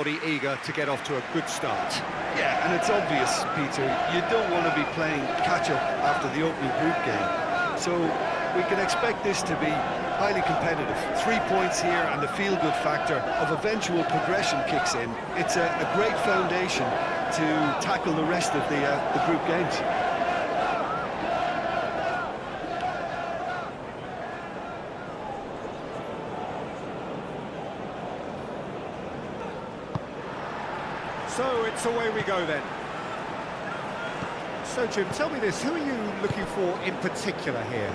Eager to get off to a good start. Yeah, and it's obvious, Peter, you don't want to be playing catch-up after the opening group game. So we can expect this to be highly competitive. 3 points here and the feel-good factor of eventual progression kicks in. It's a great foundation to tackle the rest of the group games. So it's away we go then. So Jim, tell me this, who are you looking for in particular here?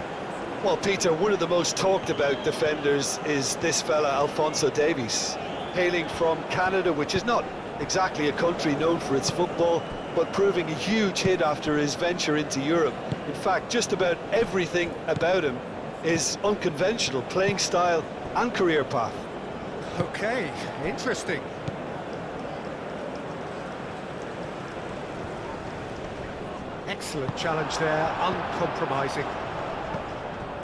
Well, Peter, one of the most talked about defenders is this fella, Alphonso Davies. Hailing from Canada, which is not exactly a country known for its football, but proving a huge hit after his venture into Europe. In fact, just about everything about him is unconventional, playing style and career path. Okay, interesting. Excellent challenge there, uncompromising.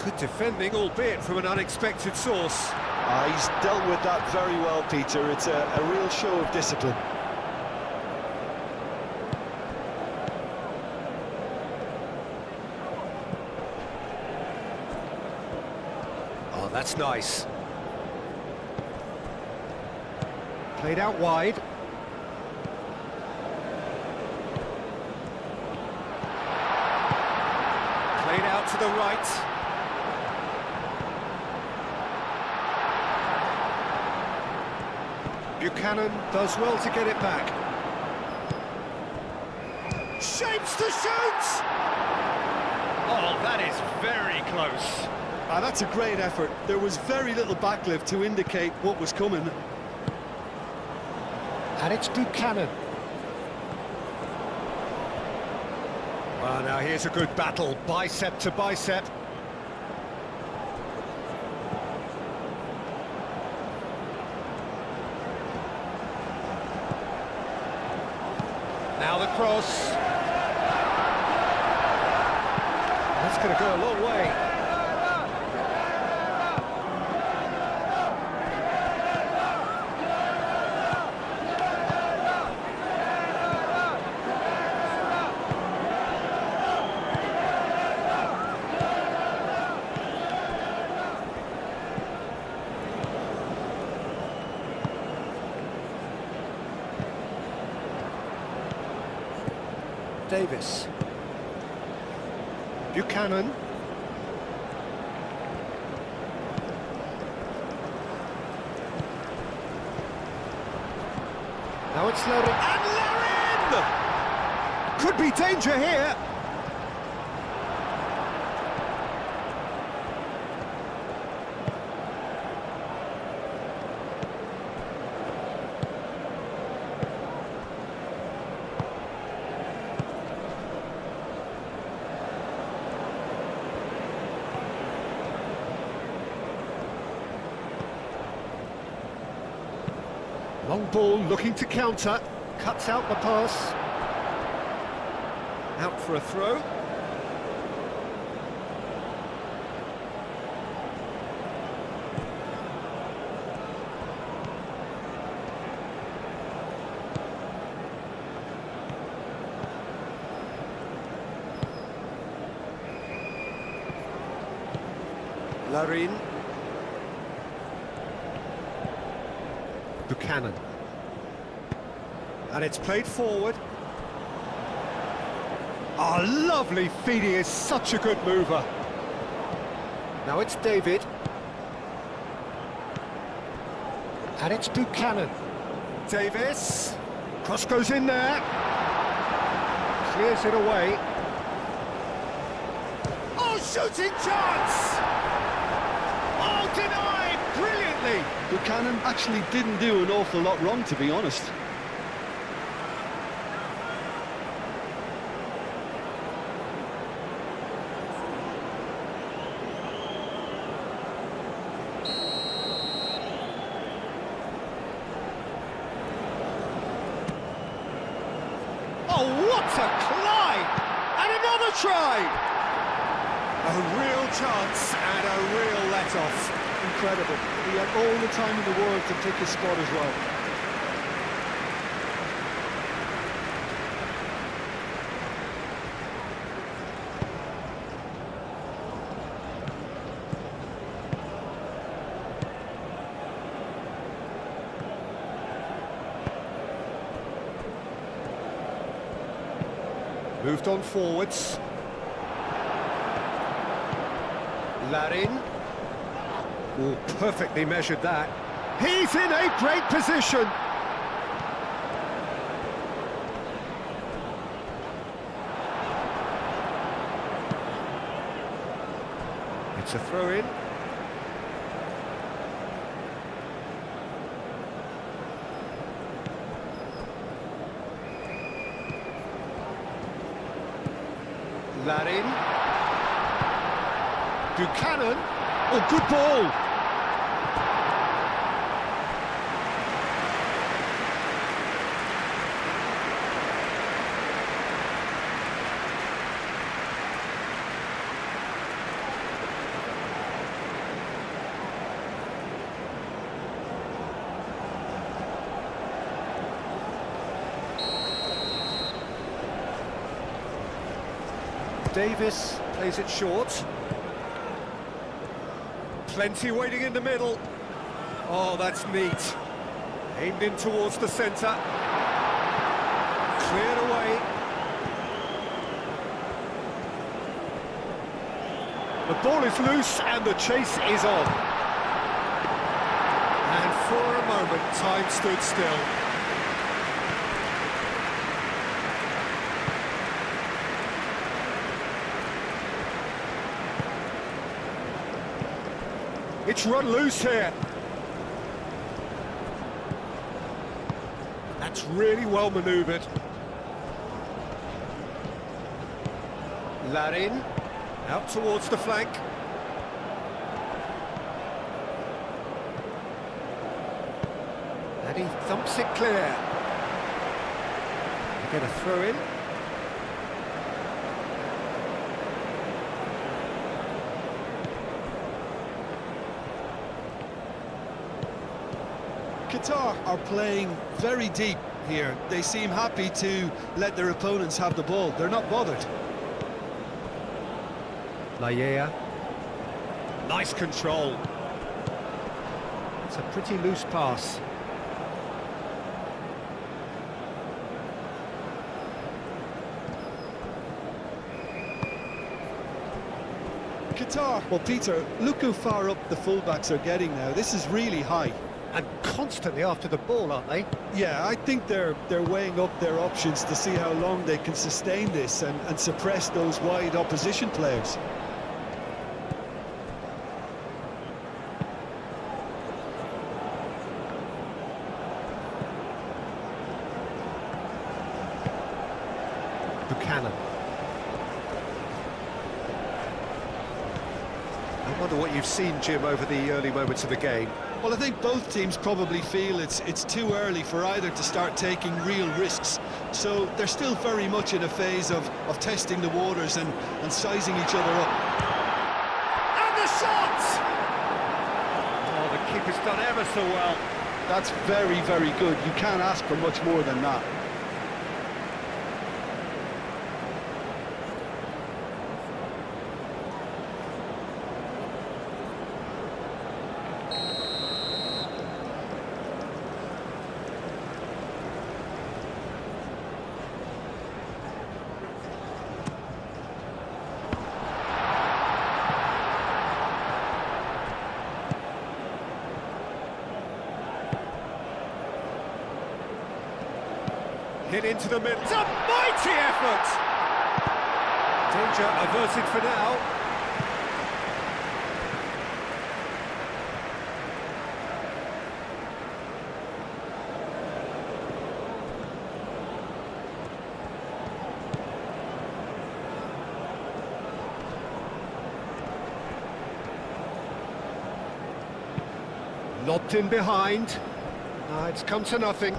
Good defending, albeit from an unexpected source. He's dealt with that very well, Peter. It's a real show of discipline. Oh, that's nice. Played out wide. Played out to the right. Buchanan does well to get it back. Shapes to shoot! Oh, that is very close. That's a great effort. There was very little backlift to indicate what was coming. And it's Buchanan. Well, now here's a good battle, bicep to bicep. Now the cross. That's going to go a long way. Davis. Buchanan. Now it's Larin. And Larin! Could be danger here. Long ball looking to counter, cuts out the pass. Out for a throw. Larin. Buchanan. And it's played forward. Oh, lovely feed, he is such a good mover. Now it's David. And it's Buchanan. Davis. Cross goes in there. Clears it away. Oh, shooting chance! Oh, denied brilliantly! Buchanan actually didn't do an awful lot wrong, to be honest. Oh, what a climb! And another try! A real chance and a real let-off. Incredible. He had all the time in the world to pick his spot as well. Moved on forwards. Larin. Oh, perfectly measured that. He's in a great position. It's a throw-in. Larin. Buchanan. Oh, good ball. Davis plays it short. Plenty waiting in the middle. Oh, that's neat. Aimed in towards the centre. Cleared away. The ball is loose and the chase is on. And for a moment, time stood still. It's run loose here. That's really well manoeuvred. Larin, out towards the flank. And he thumps it clear. They get a throw in. Qatar are playing very deep here. They seem happy to let their opponents have the ball. They're not bothered. Laya. Nice control. It's a pretty loose pass. Qatar. Well, Peter, look how far up the fullbacks are getting now. This is really high. And constantly after the ball, aren't they? Yeah, I think they're weighing up their options to see how long they can sustain this and suppress those wide opposition players. Buchanan. I wonder what you've seen, Jim, over the early moments of the game. Well, I think both teams probably feel it's too early for either to start taking real risks. So they're still very much in a phase of testing the waters and sizing each other up. And the shot! Oh, the keeper's done ever so well. That's very, very good. You can't ask for much more than that. Hit into the middle. It's a mighty effort! Danger averted for now. Lobbed in behind. It's come to nothing.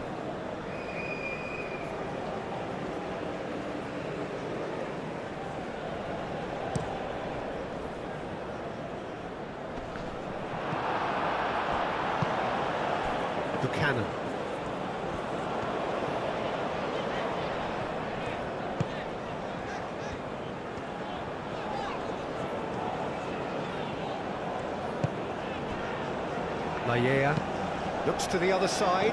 Buchanan. Laya looks to the other side.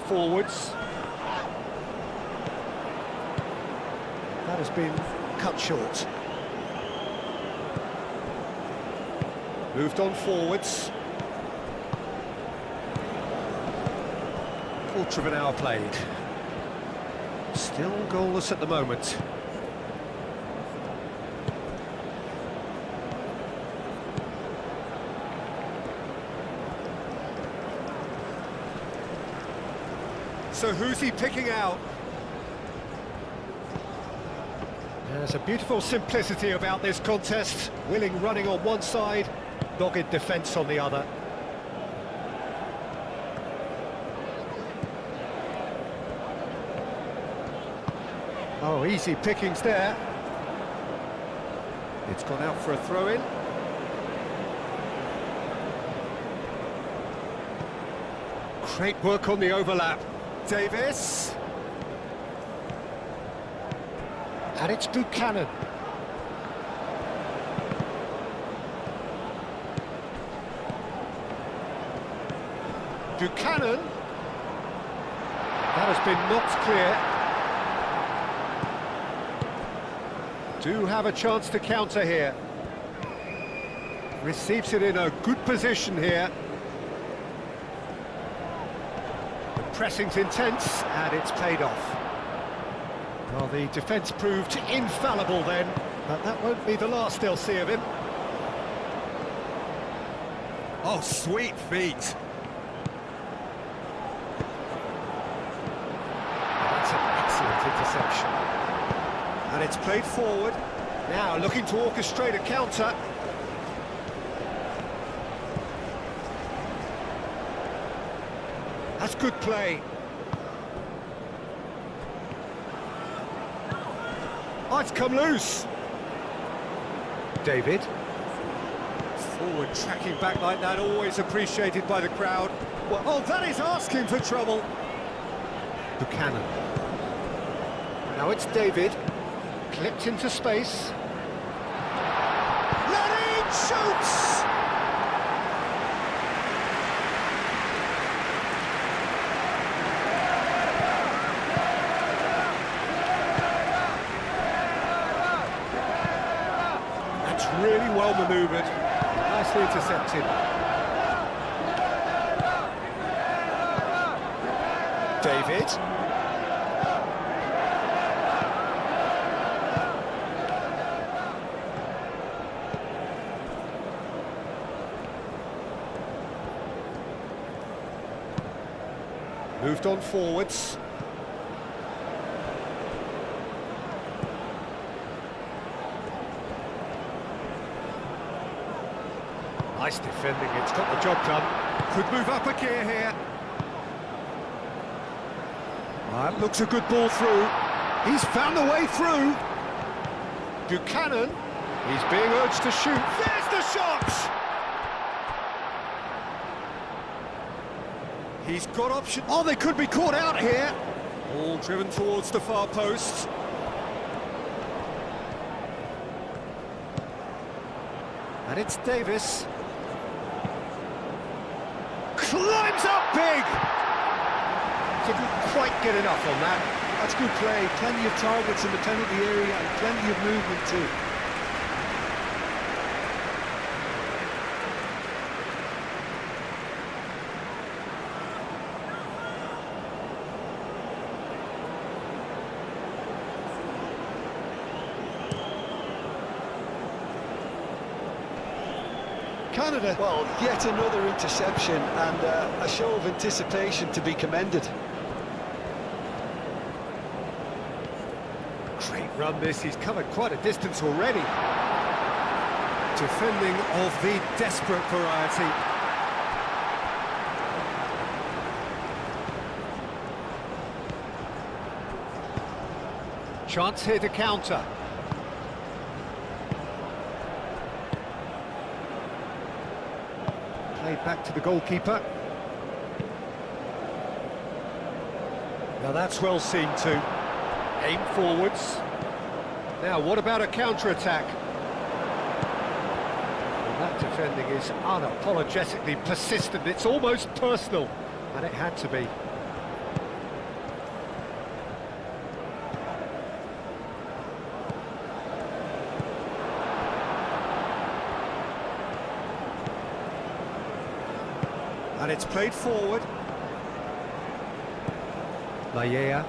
forwards. That has been cut short. Moved on forwards. Quarter of an hour played. Still goalless at the moment. So who's he picking out? There's a beautiful simplicity about this contest. Willing running on one side, dogged defence on the other. Oh, easy pickings there. It's gone out for a throw-in. Great work on the overlap. Davis. And it's Buchanan. Buchanan. That has been knocked clear. Do have a chance to counter here. Receives it in a good position here. The pressing's intense, and it's paid off. Well, the defence proved infallible then, but that won't be the last they'll see of him. Oh, sweet feet. That's an excellent interception. And it's played forward. Now looking to orchestrate a counter. That's good play. Oh, it's come loose. David. Forward tracking back like that, always appreciated by the crowd. Well, oh, that is asking for trouble. Buchanan. Now it's David. Clipped into space. Lenny shoots! That's really well manoeuvred. Nicely intercepted. David. Moved on forwards. Nice defending, it's got the job done. Could move up a gear here. That looks a good ball through. He's found a way through. Buchanan, he's being urged to shoot. There's the shot! He's got option. Oh, they could be caught out here. Ball driven towards the far post. And it's Davis. Climbs up big! Didn't quite get enough on that. That's good play. Plenty of targets in the penalty area and plenty of movement too. Canada, well, yet another interception and a show of anticipation to be commended. Great run this, he's covered quite a distance already. Defending of the desperate variety. Chance here to counter. Played back to the goalkeeper. Now that's well seen too. Aim forwards. Now what about a counter-attack? Well, that defending is unapologetically persistent. It's almost personal, and it had to be. And it's played forward. Laya.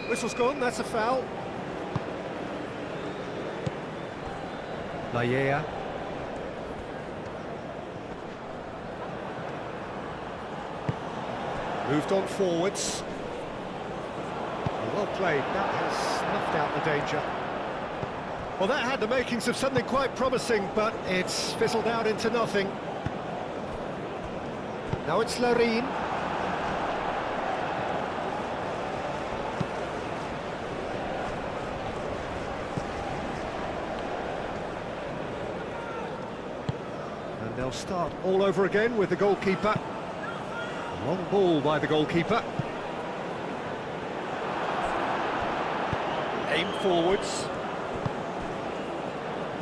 Whistle's gone, that's a foul. Laya. Moved on forwards. Well played, that has snuffed out the danger. Well, that had the makings of something quite promising, but it's fizzled out into nothing. Now it's Larine. And they'll start all over again with the goalkeeper. Long ball by the goalkeeper. Aim forwards.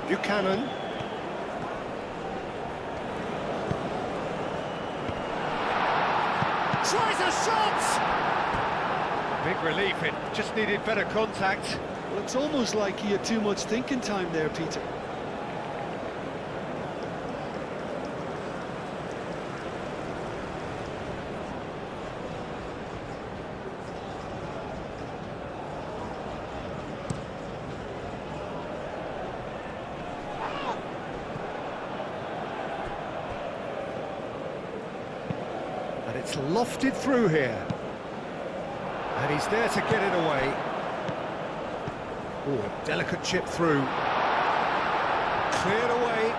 Buchanan. Tries a shot! Big relief, it just needed better contact. Well, it's almost like he had too much thinking time there, Peter. And it's lofted through here. And he's there to get it away. Oh, a delicate chip through. Cleared away.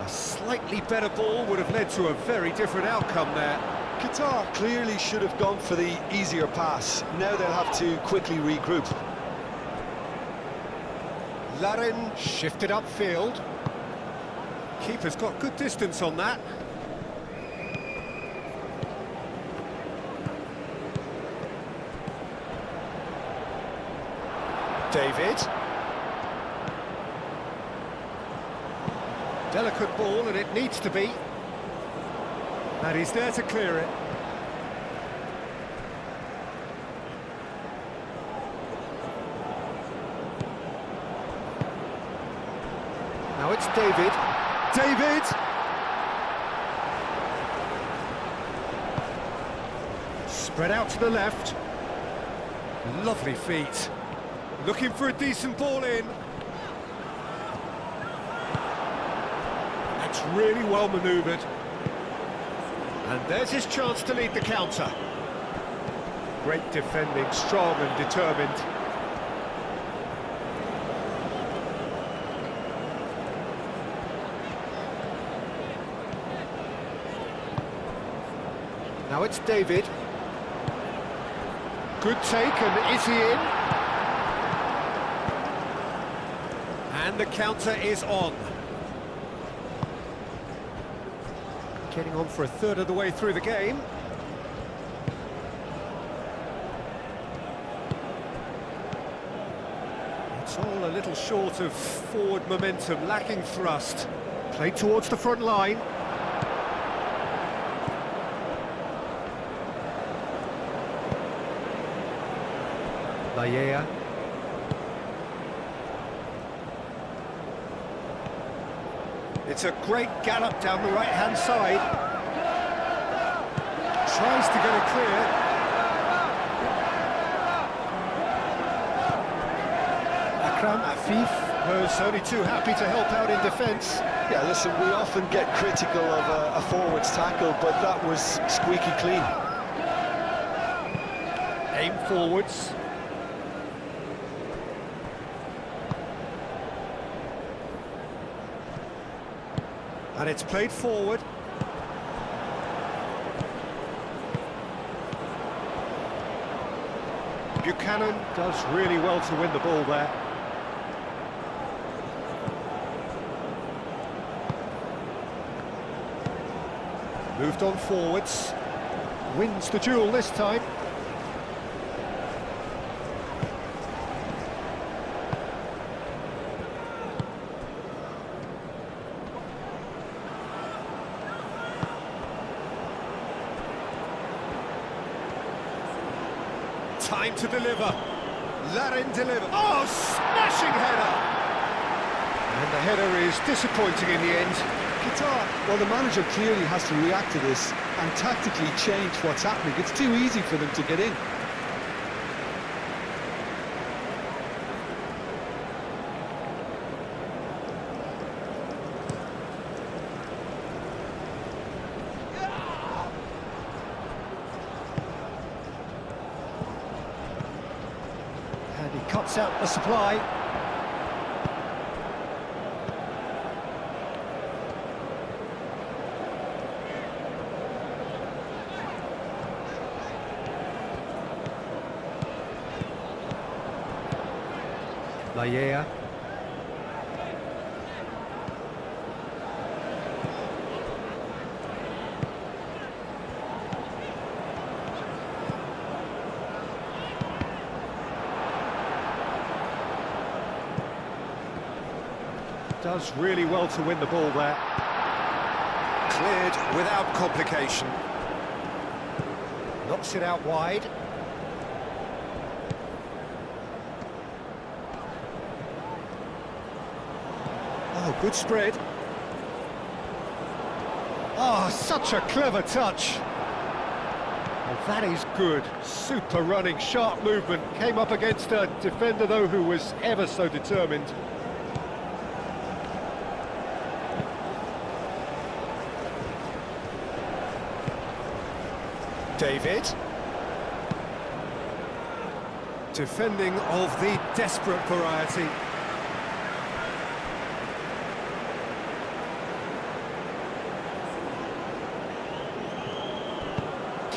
A slightly better ball would have led to a very different outcome there. Qatar clearly should have gone for the easier pass. Now they'll have to quickly regroup. Larin shifted upfield. Keeper's got good distance on that. David. Delicate ball, and it needs to be. And he's there to clear it. Now it's David. David! Spread out to the left. Lovely feet. Looking for a decent ball in. That's really well manoeuvred. And there's his chance to lead the counter. Great defending, strong and determined. Now it's David. Good take, and is he in? And the counter is on. Getting on for a third of the way through the game. It's all a little short of forward momentum, lacking thrust. Played towards the front line. Laya. It's a great gallop down the right-hand side. Tries to get it clear. Akram Afif was only too happy to help out in defence. Yeah, listen, we often get critical of a forward's tackle, but that was squeaky clean. Aim forwards. And it's played forward. Buchanan does really well to win the ball there. Moved on forwards. Wins the duel this time. Time to deliver. Larin deliver. Oh, smashing header! And the header is disappointing in the end. QATAR, well, the manager clearly has to react to this and tactically change what's happening. It's too easy for them to get in. And he cuts out the supply. Laia. Does really well to win the ball there. Cleared without complication. Knocks it out wide. Oh, good spread. Oh, such a clever touch. Well, that is good. Super running, sharp movement. Came up against a defender, though, who was ever so determined. David. Defending of the desperate variety.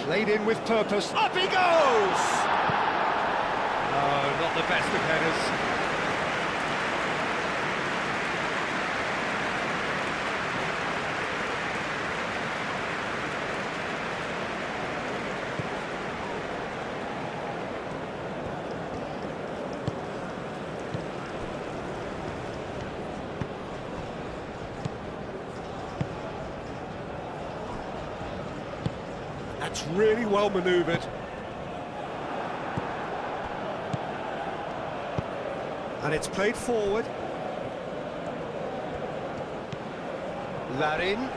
Played in with purpose. Up he goes! Oh, not the best of headers. That's really well manoeuvred. And it's played forward. Larin.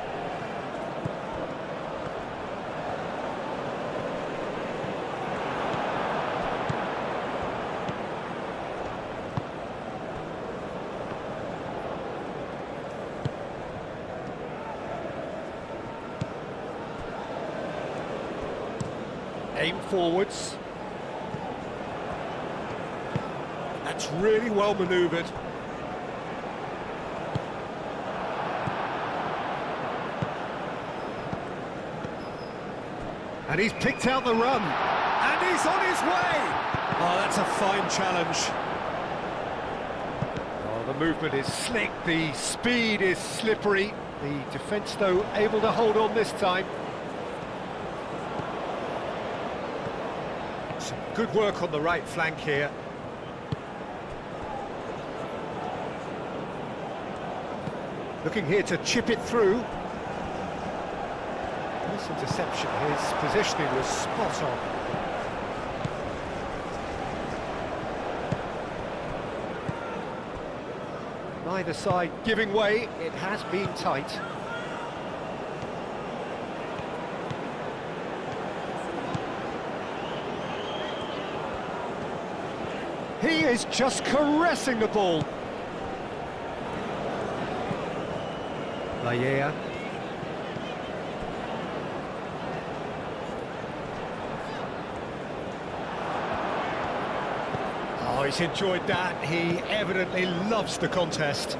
Aim forwards. That's really well manoeuvred. And he's picked out the run. And he's on his way! Oh, that's a fine challenge. Oh, the movement is slick, the speed is slippery. The defence, though, able to hold on this time. Some good work on the right flank here. Looking here to chip it through. Nice interception. His positioning was spot on. Neither side giving way. It has been tight. He is just caressing the ball. Laia. Oh, he's enjoyed that. He evidently loves the contest.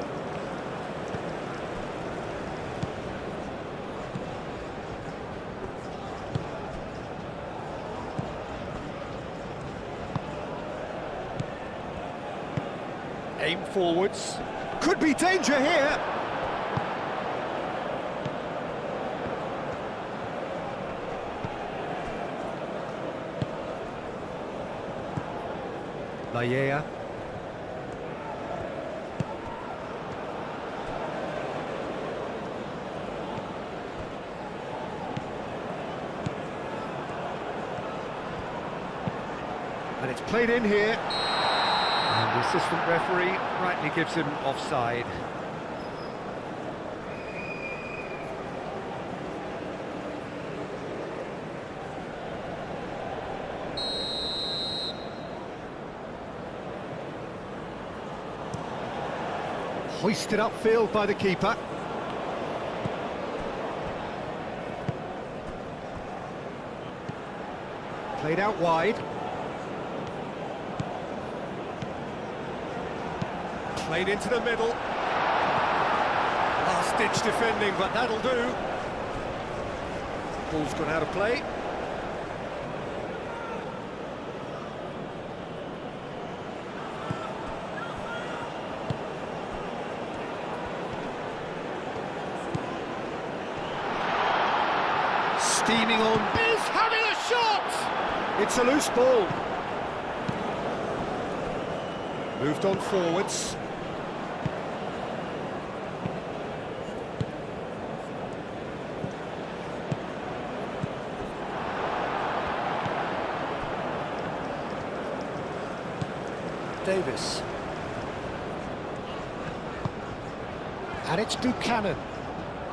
Aim forwards. Could be danger here. Laia. And it's played in here. And The assistant referee rightly gives him offside. Hoisted upfield by the keeper. Played out wide. Played into the middle. Last-ditch defending, but that'll do. Ball's gone out of play. Steaming on. Is having a shot! It's a loose ball. Moved on forwards. Davis. And it's Buchanan.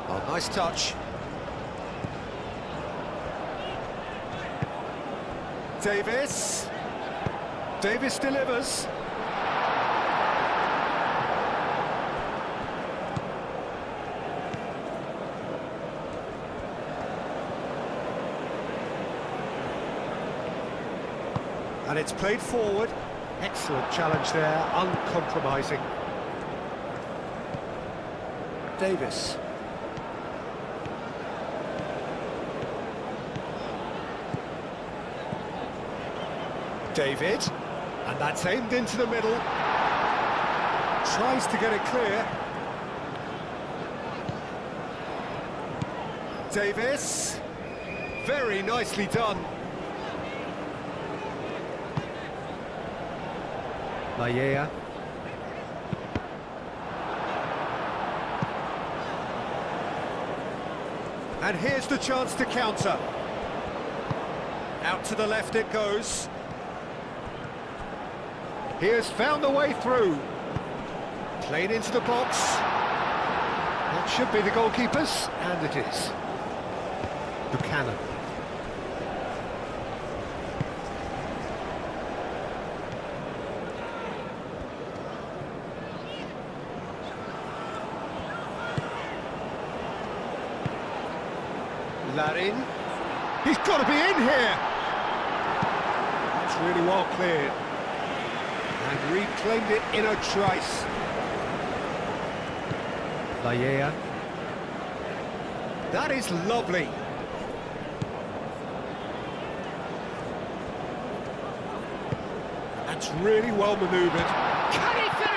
Oh, nice touch. Davis. Davis delivers. And it's played forward. Excellent challenge there, uncompromising. Davis. David, and that's aimed into the middle. Tries to get it clear. Davis, very nicely done. Laia. And here's the chance to counter. Out to the left it goes. He has found a way through. Played into the box. That should be the goalkeeper's, and it is. Buchanan. Larin. He's got to be in here. That's really well cleared. And reclaimed it in a trice. Laia. That is lovely. That's really well manoeuvred. Can he finish?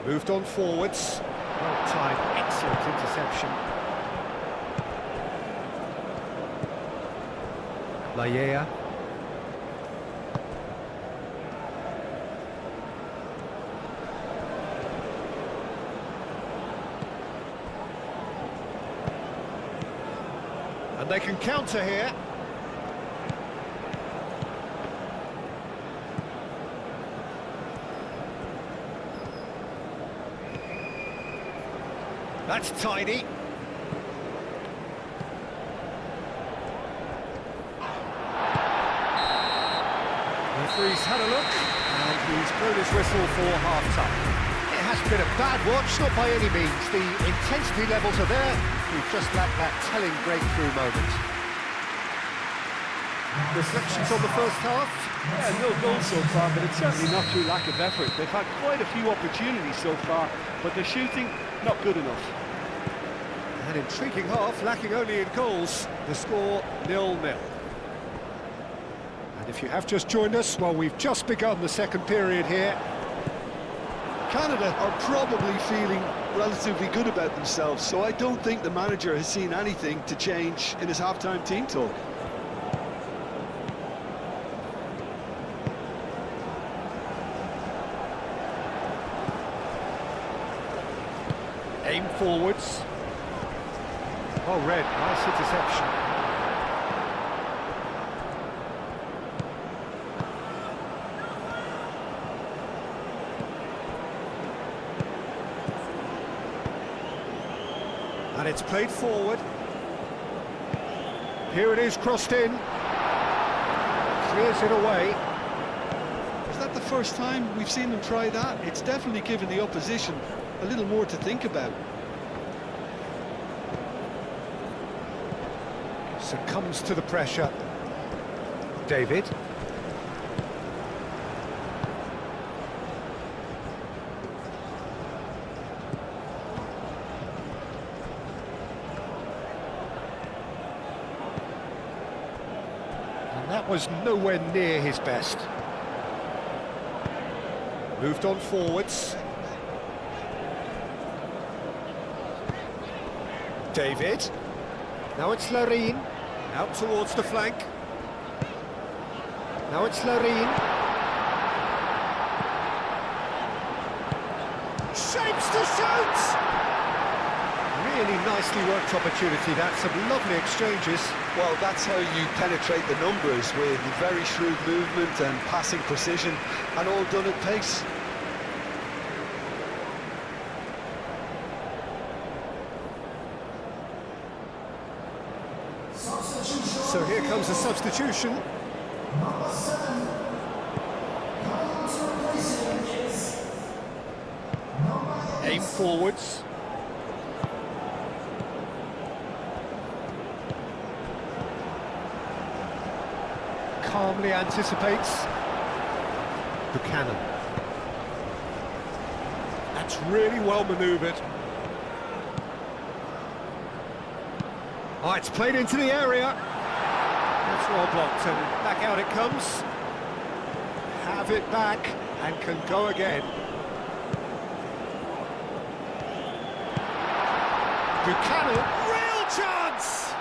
Moved on forwards. Well timed, excellent interception. Laia. And they can counter here. That's tidy. Referee's had a look, and he's blown his whistle for half-time. It hasn't been a bad watch, not by any means. The intensity levels are there. We've just lacked that telling breakthrough moment. Reflections on the first half? Yeah, no goals so far, but it's certainly not through lack of effort. They've had quite a few opportunities so far, but the shooting, not good enough. An intriguing half, lacking only in goals. The score 0-0. And if you have just joined us, well, we've just begun the second period here. Canada are probably feeling relatively good about themselves, so I don't think the manager has seen anything to change in his half-time team talk. Aim forwards. Oh, Red, nice interception. And it's played forward. Here it is, crossed in. Clears it away. Is that the first time we've seen them try that? It's definitely given the opposition a little more to think about. Succumbs to the pressure. David. And that was nowhere near his best. Moved on forwards. David. Now it's Larine. Out towards the flank. Now it's Larine. Shapes to shoot! Really nicely worked opportunity, that. Some lovely exchanges. Well, that's how you penetrate the numbers, with very shrewd movement and passing precision, and all done at pace. So here comes a substitution. Number 7, coming to replace him is number 8. Aim forwards. Calmly anticipates. Buchanan. That's really well manoeuvred. Oh, it's played into the area. That's well blocked, and back out it comes. Have it back, and can go again. Buchanan, real chance!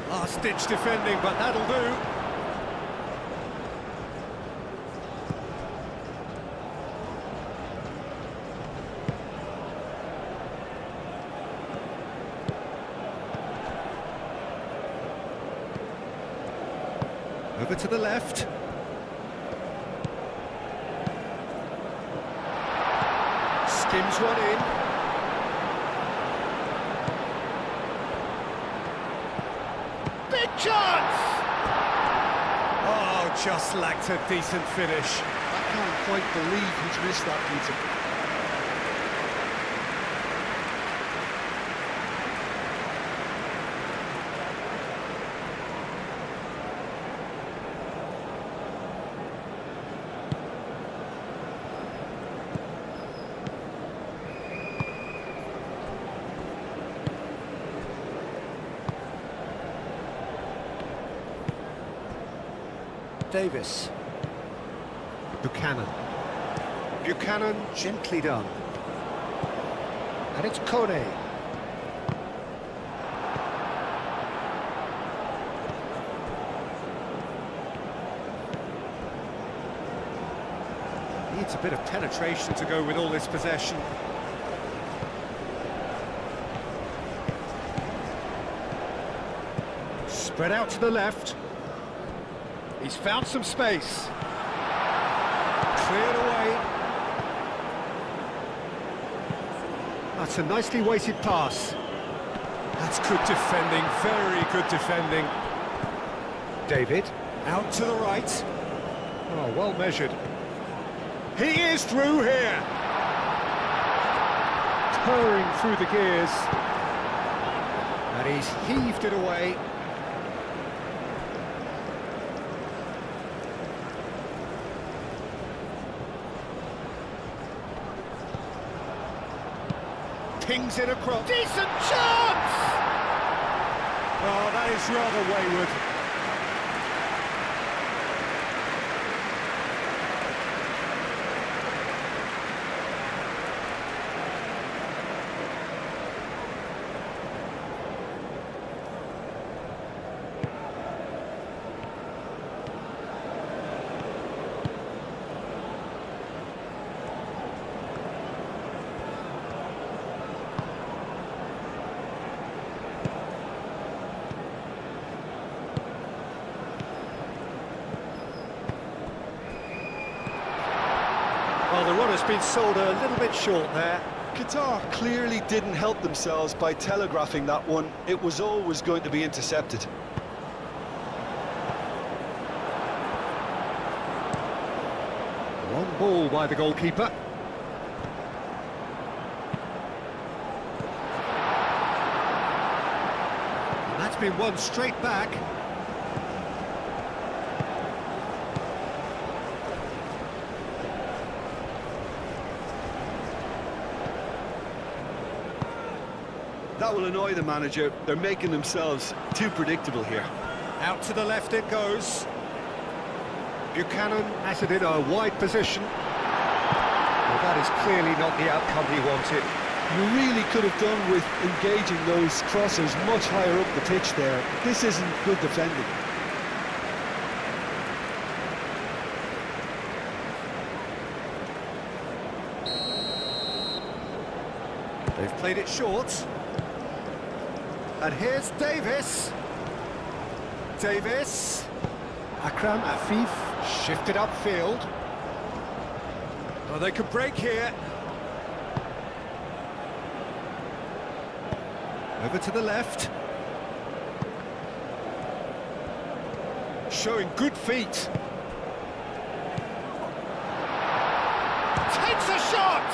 Last-ditch defending, but that'll do. Over to the left. Skims one in. Big chance! Oh, just lacked a decent finish. I can't quite believe he's missed that, Peter. Davis. Buchanan. Buchanan, gently done. And it's Kone. Needs a bit of penetration to go with all this possession. Spread out to the left. He's found some space. Cleared away. That's a nicely weighted pass. That's good defending, very good defending. David, out to the right. Oh, well measured. He is through here. Purring through the gears. And he's heaved it away. Pings it across. Decent chance! Oh, that is rather wayward. Well, the run has been sold a little bit short there. Qatar clearly didn't help themselves by telegraphing that one. It was always going to be intercepted. Long ball by the goalkeeper. And that's been won straight back. That will annoy the manager. They're making themselves too predictable here. Out to the left it goes. Buchanan has it in a wide position. Well, that is clearly not the outcome he wanted. You really could have done with engaging those crossers much higher up the pitch there. This isn't good defending. They've played it short. And here's Davis. Davis. Akram Afif shifted upfield. Oh, they could break here. Over to the left. Showing good feet. Takes a shot!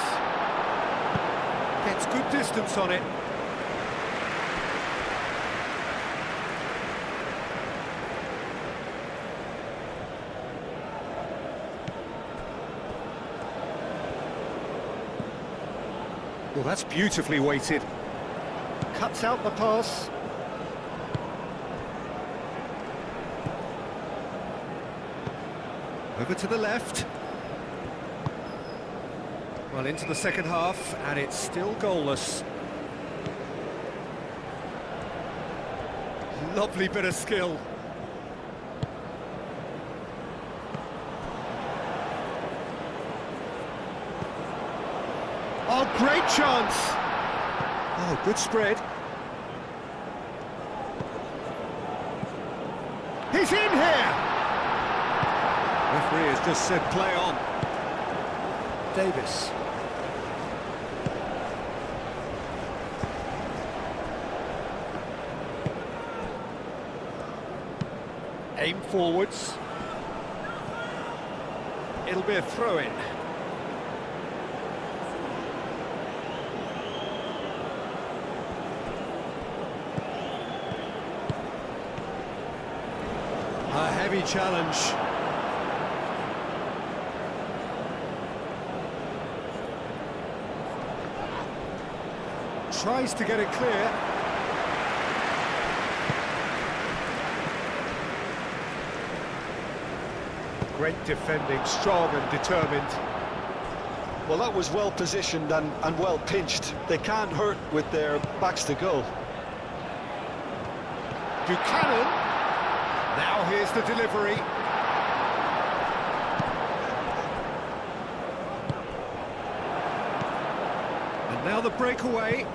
Gets good distance on it. Well, that's beautifully weighted. Cuts out the pass. Over to the left. Well, into the second half, and it's still goalless. Lovely bit of skill. Oh, great chance! Oh, good spread. He's in here! Referee has just said play on. Davis. Aim forwards. It'll be a throw-in. A heavy challenge. Tries to get it clear. Great defending, strong and determined. Well, that was well positioned and well pinched. They can't hurt with their backs to goal. Buchanan. Now here's the delivery. And now the breakaway.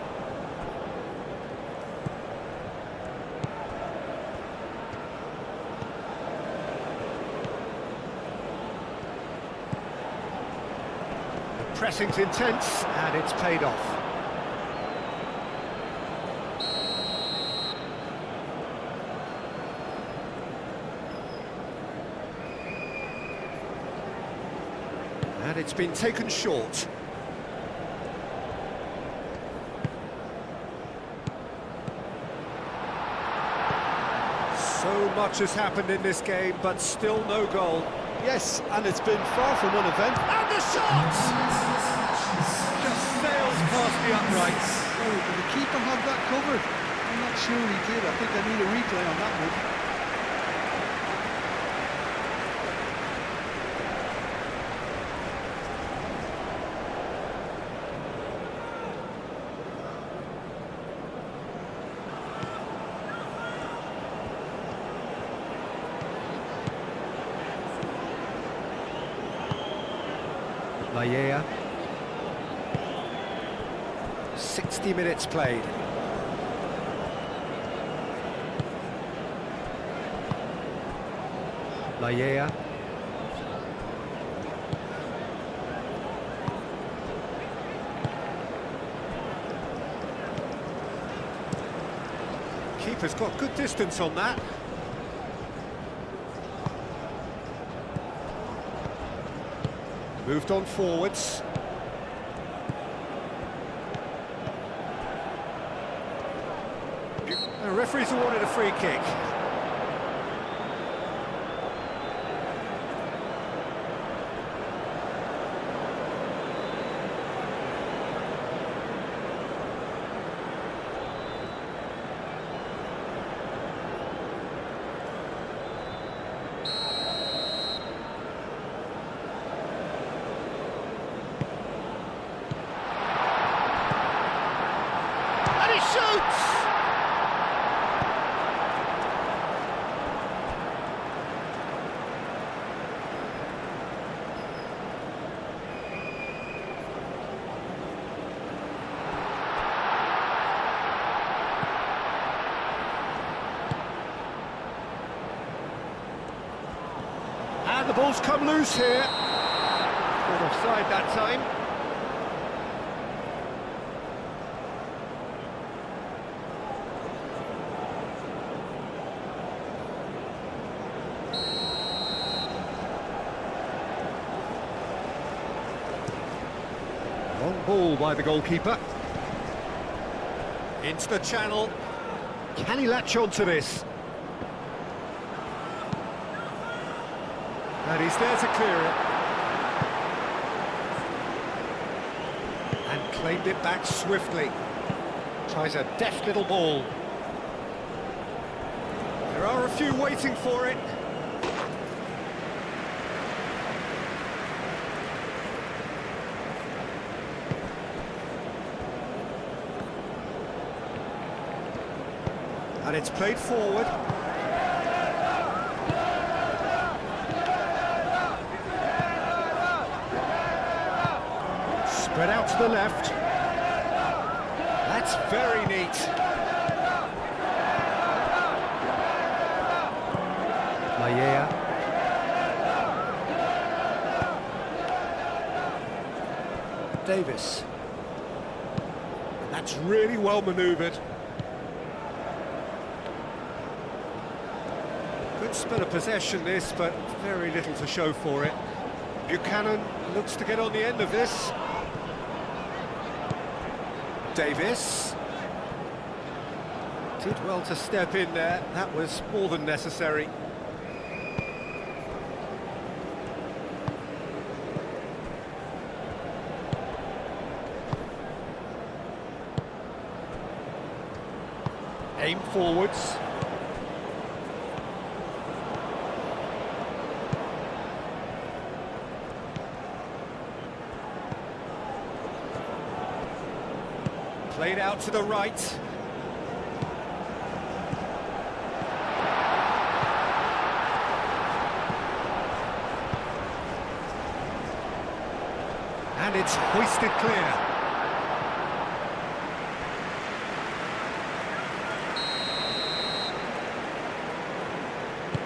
The pressing's intense and it's paid off. And it's been taken short. So much has happened in this game, but still no goal. Yes, and it's been far from uneventful. And the shot! Just sails past the uprights. Oh, did the keeper have that covered? I'm not sure he did. I think I need a replay on that one. Laya. 60 minutes played. Laya. Keeper's got good distance on that. Moved on forwards. The referee's awarded a free kick. And he shoots! And the ball's come loose here. Caught offside that time. Long ball by the goalkeeper. Into the channel. Can he latch on to this? And he's there to clear it. And claimed it back swiftly. Tries a deft little ball. There are a few waiting for it. And it's played forward. Spread out to the left. That's very neat. Maya. Davis. And that's really well manoeuvred. Good spell of possession this, but very little to show for it. Buchanan looks to get on the end of this. Davis. Did well to step in there, that was more than necessary. Aim forwards. Played out to the right. And it's hoisted clear.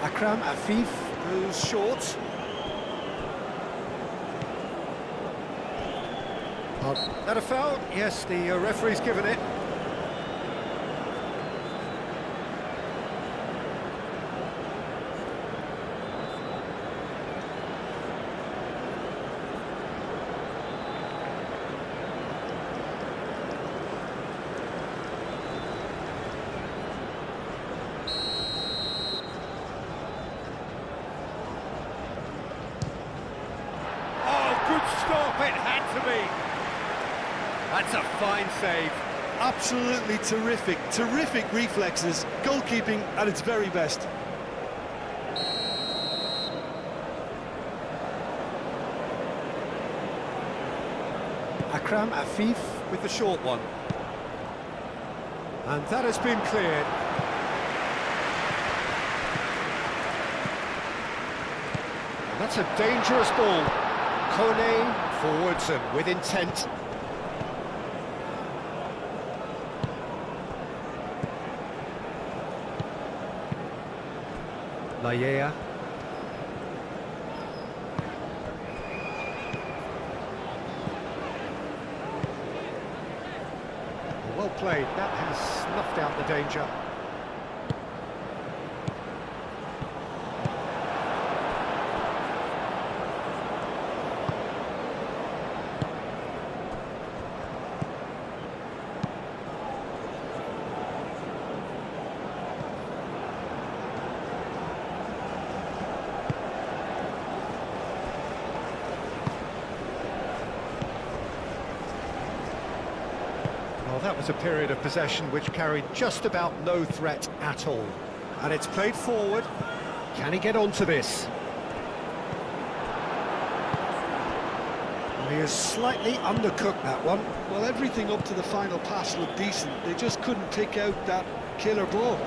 Akram Afif goes short. That a foul? Yes, the referee's given it. Oh, good stop, it had to be. That's a fine save. Absolutely terrific, terrific reflexes, goalkeeping at its very best. Akram Afif with the short one. And that has been cleared. And that's a dangerous ball. Kone forwards and with intent. Maya. Well played, that has snuffed out the danger. that was a period of possession which carried just about no threat at all. And it's played forward. Can he get onto this? Well, he has slightly undercooked that one. Well, everything up to the final pass looked decent. They just couldn't pick out that killer ball.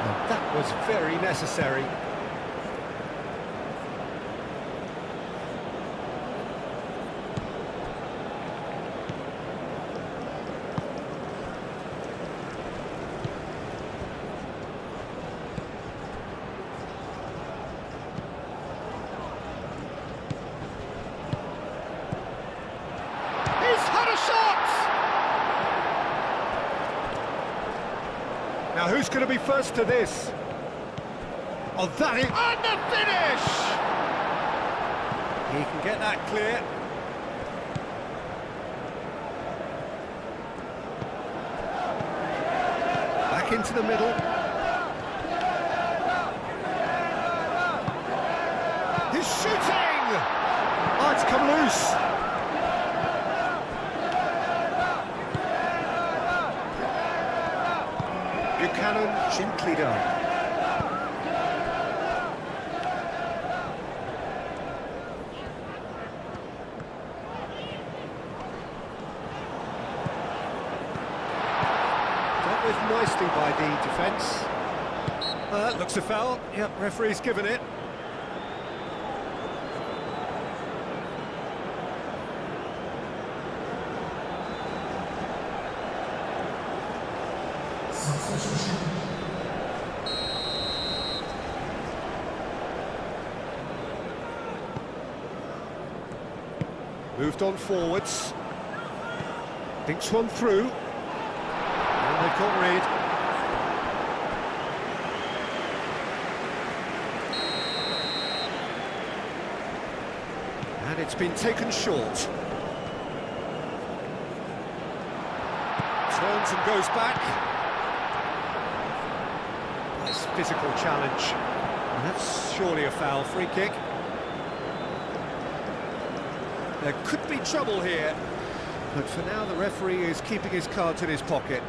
And that was very necessary. Now who's going to be first to this? Oh, that is... And the finish! He can get that clear. Back into the middle. He's shooting! Oh, it's come loose. Buchanan, gently done. Dealt with nicely by the defence. That looks a foul. Yep, referee's given it. Moved on forwards. Thinks one through. And they've got Reid. And it's been taken short. Turns and goes back. Nice physical challenge. And that's surely a foul. Free kick. There could be trouble here, but for now the referee is keeping his cards in his pocket.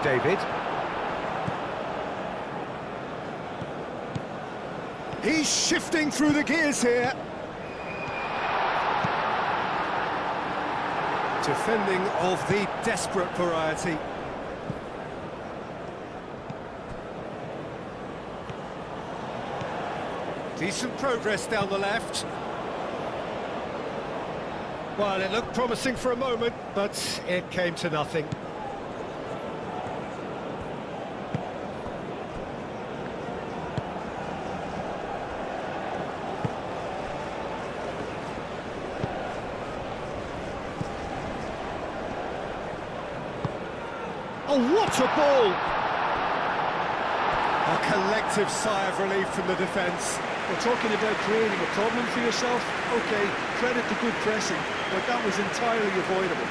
David. He's shifting through the gears here. Defending of the desperate variety. Decent progress down the left. Well, it looked promising for a moment, but it came to nothing. Oh, what a ball! A collective sigh of relief from the defence. We're talking about creating a problem for yourself. OK, credit to good pressing, but that was entirely avoidable.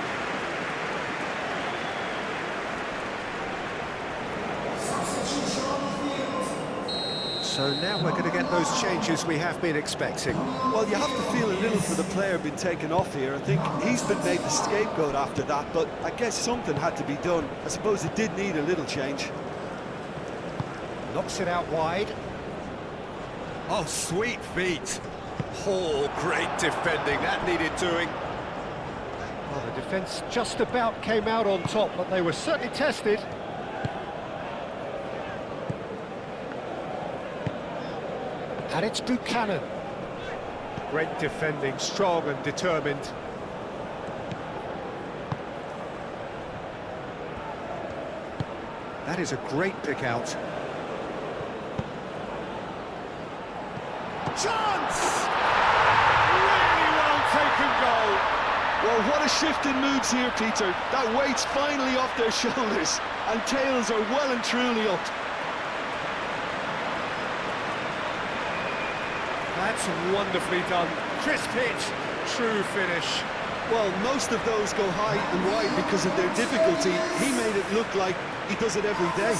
So now we're going to get those changes we have been expecting. Well, you have to feel a little for the player being taken off here. I think he's been made the scapegoat after that, but I guess something had to be done. I suppose it did need a little change. Knocks it out wide. Oh, sweet feet. Oh, great defending. That needed doing. Well, the defence just about came out on top, but they were certainly tested. And it's Buchanan. Great defending, strong and determined. That is a great pick out. Chance! Really well taken goal. Well, what a shift in moods here, Peter. That weight's finally off their shoulders, and tails are well and truly up. That's wonderfully done. Crisp hit, true finish. Well, most of those go high and wide because of their difficulty. He made it look like he does it every day.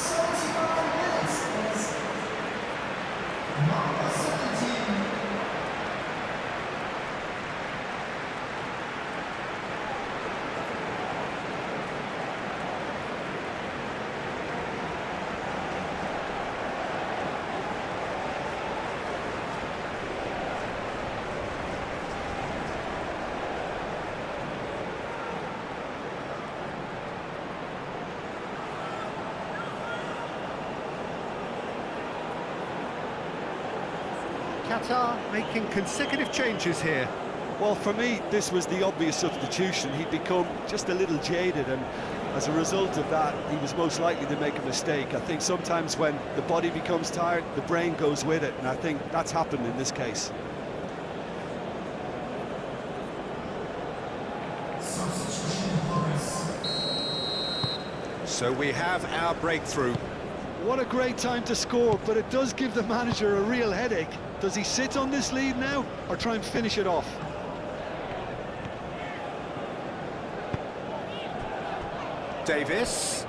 Qatar making consecutive changes here. Well, for me, this was the obvious substitution. He'd become just a little jaded, and as a result of that, he was most likely to make a mistake. I think sometimes when the body becomes tired, the brain goes with it, and I think that's happened in this case. So we have our breakthrough. What a great time to score, but it does give the manager a real headache. Does he sit on this lead now, or try and finish it off? Davis.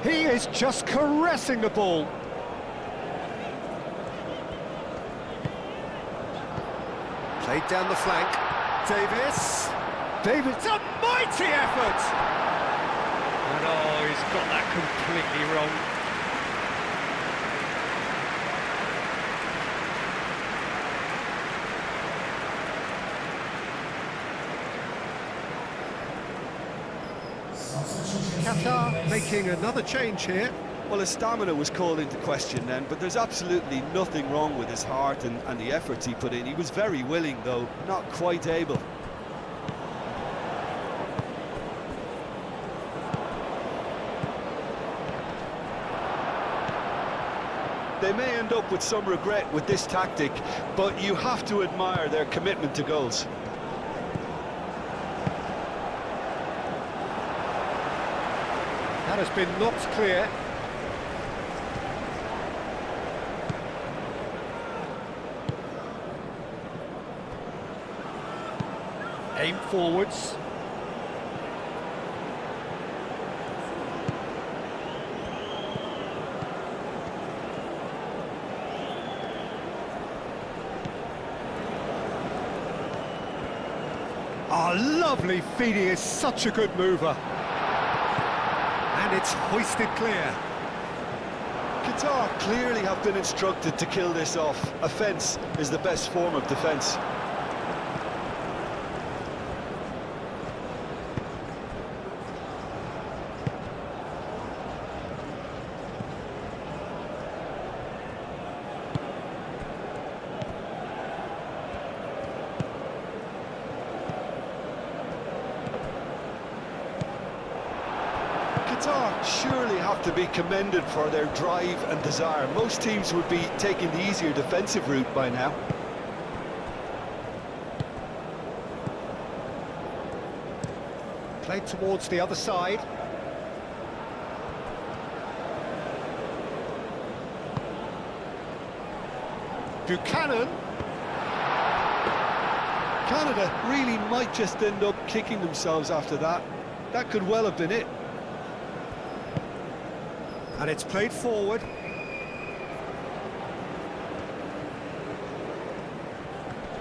He is just caressing the ball. Played down the flank. Davis. Davis, a mighty effort! And oh, he's got that completely wrong. Qatar making another change here. Well, his stamina was called into question then, but there's absolutely nothing wrong with his heart and the efforts he put in. He was very willing, though, not quite able. They may end up with some regret with this tactic, but you have to admire their commitment to goals. That has been knocked clear. Aim forwards. Oh, lovely feed. He is such a good mover. And it's hoisted clear. Qatar clearly have been instructed to kill this off. Offence is the best form of defence. Qatar surely have to be commended for their drive and desire. Most teams would be taking the easier defensive route by now. Played towards the other side. Buchanan. Canada really might just end up kicking themselves after that. That could well have been it. And it's played forward.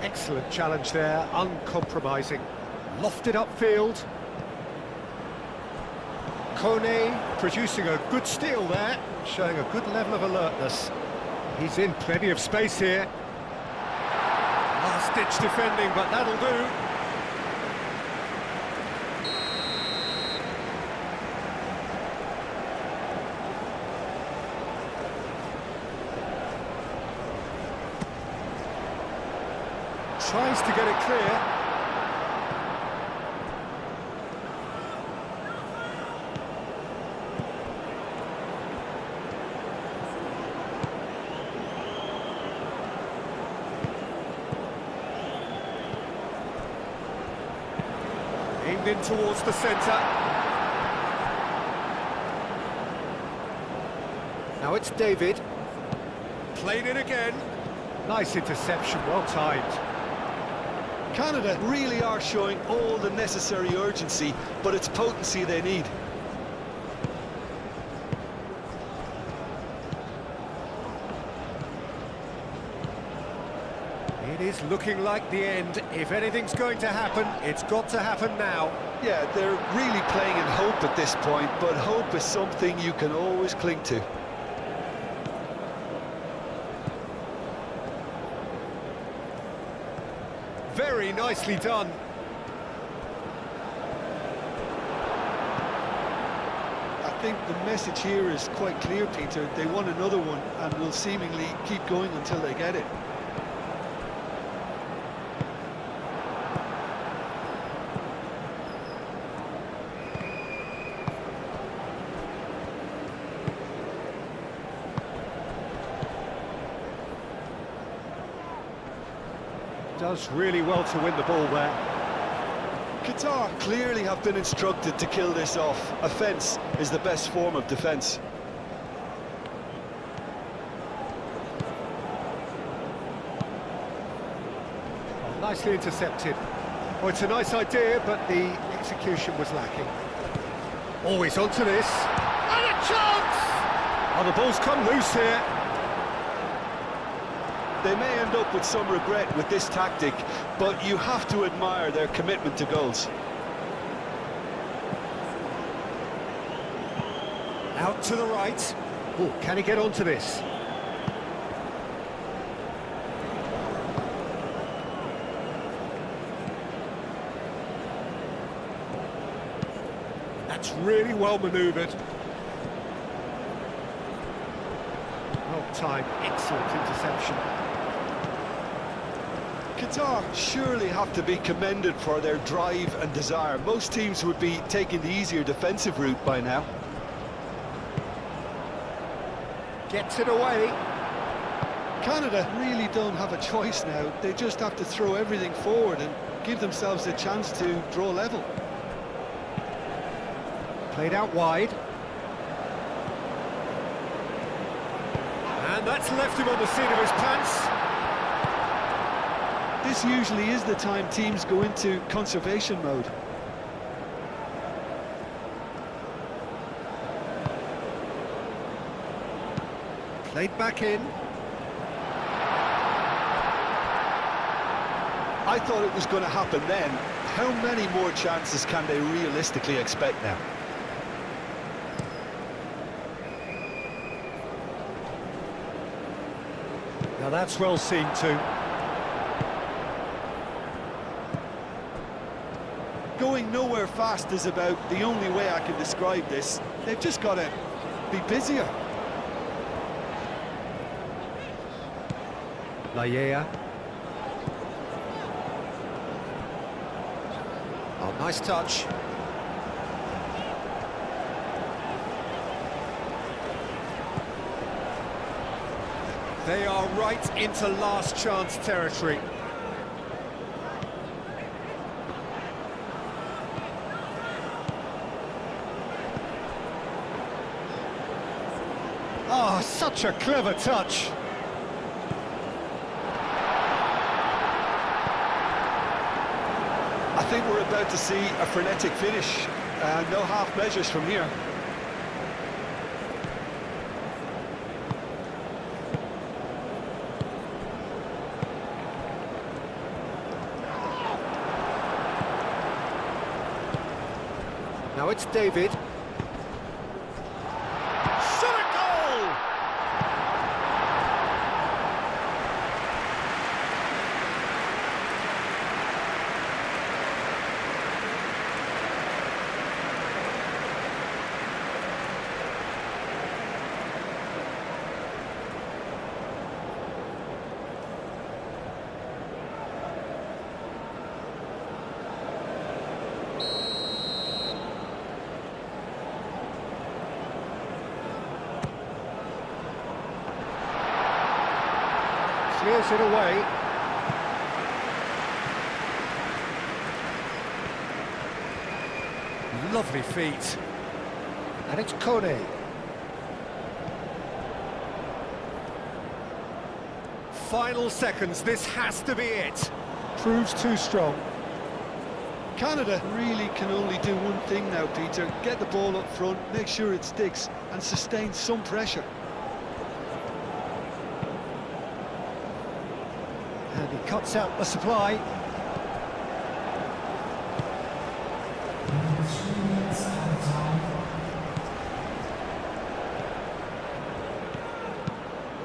Excellent challenge there, uncompromising. Lofted upfield. Kone producing a good steal there, showing a good level of alertness. He's in plenty of space here. Last-ditch defending, but that'll do. Tries to get it clear. Aimed in towards the centre. Now it's David. Played it again. Nice interception, well timed. Canada really are showing all the necessary urgency, but it's potency they need. It is looking like the end. If anything's going to happen, it's got to happen now. Yeah, they're really playing in hope at this point, but hope is something you can always cling to. Very nicely done. I think the message here is quite clear, Peter. They want another one and will seemingly keep going until they get it. Does really well to win the ball there. Qatar clearly have been instructed to kill this off. Offence is the best form of defence. Oh, nicely intercepted. Oh, it's a nice idea, but the execution was lacking. Always onto this. And a chance! Oh, the ball's come loose here. They may end up with some regret with this tactic, but you have to admire their commitment to goals. Out to the right. Oh, can he get onto this? That's really well manoeuvred. Well timed, excellent interception. Qatar surely have to be commended for their drive and desire. Most teams would be taking the easier defensive route by now. Gets it away. Canada really don't have a choice now. They just have to throw everything forward and give themselves a chance to draw level. Played out wide. And that's left him on the seat of his pants. This usually is the time teams go into conservation mode. Played back in. I thought it was going to happen then. How many more chances can they realistically expect now? Now that's well seen too. Going nowhere fast is about the only way I can describe this. They've just got to be busier. Laya. Oh, nice touch. They are right into last chance territory. Oh, such a clever touch. I think we're about to see a frenetic finish. No half measures from here. Now it's David. Shot a goal! Clears it away. Lovely feet. And it's Kone. Final seconds, this has to be it. Proves too strong. Canada really can only do one thing now, Peter. Get the ball up front, make sure it sticks, and sustain some pressure. And he cuts out the supply.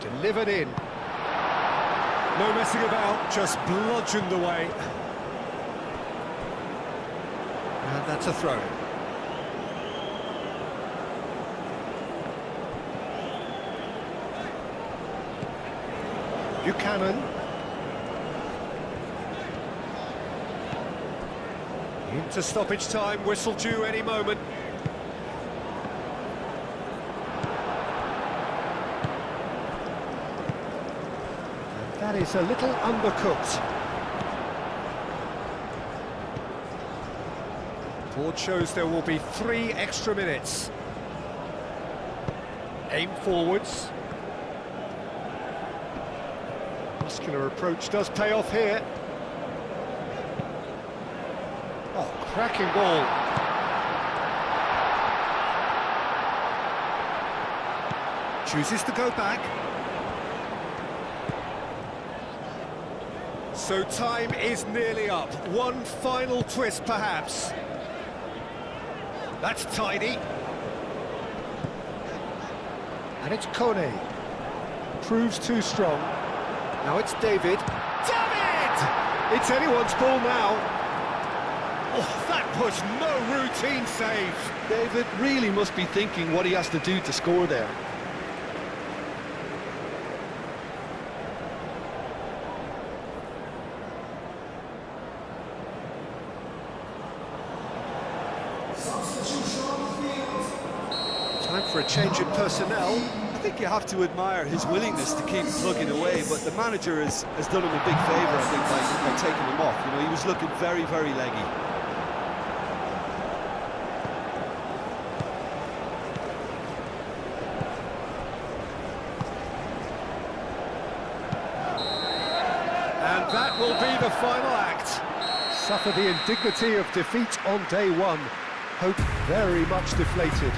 Delivered in. No messing about, just bludgeoned away. And that's a throw. Buchanan. Into stoppage time, whistle due any moment. And that is a little undercooked. Board shows there will be 3 extra minutes. Aim forwards. Muscular approach does pay off here. Oh, cracking ball. Chooses to go back. So time is nearly up. One final twist, perhaps. That's tidy. And it's Kone. Proves too strong. Now it's David. David! It's anyone's ball now. Oh, that was no routine save. David really must be thinking what he has to do to score there. Time for a change in personnel. I think you have to admire his willingness to keep plugging away, but the manager has done him a big favour, I think, by taking him off. You know, he was looking very, very leggy. And that will be the final act. Suffer the indignity of defeat on day one. Hope very much deflated.